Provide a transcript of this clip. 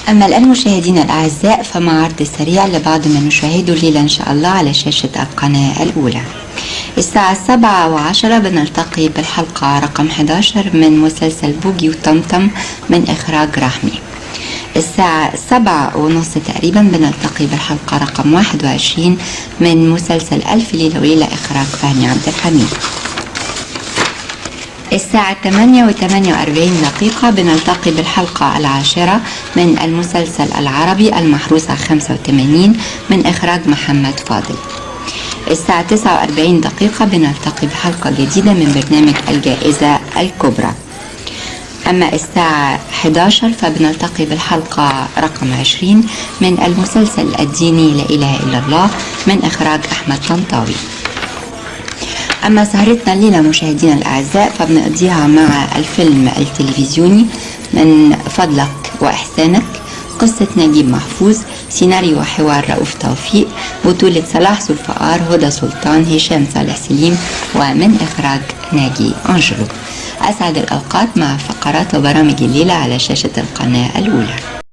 أما الآن مشاهدينا الأعزاء فمع عرض سريع لبعض ما نشاهده الليلة إن شاء الله على شاشة القناة الأولى. الساعة 7:10 بنلتقي بالحلقة رقم 11 من مسلسل بوجي وطمطم من إخراج رحمي. الساعة 7:30 تقريبا بنلتقي بالحلقة رقم 21 من مسلسل ألف ليلة وليلة إخراج فهمي عبد الحميد. الساعة 8:48 بنلتقي بالحلقة العاشرة من المسلسل العربي المحروسة 85 من إخراج محمد فاضل. الساعة 49 بنلتقي بحلقة جديدة من برنامج الجائزة الكبرى. أما الساعة 11 فبنلتقي بالحلقة رقم 20 من المسلسل الديني لا إله إلا الله من إخراج أحمد طنطاوي. أما سهرتنا الليلة مشاهدينا الأعزاء فبنقضيها مع الفيلم التلفزيوني من فضلك وإحسانك، قصة نجيب محفوظ، سيناريو وحوار رؤوف توفيق، بطولة صلاح ذوالفقار، هدى سلطان، هشام صالح سليم، ومن إخراج ناجي أنجلو. أسعد الأوقات مع فقرات وبرامج الليلة على شاشة القناة الأولى.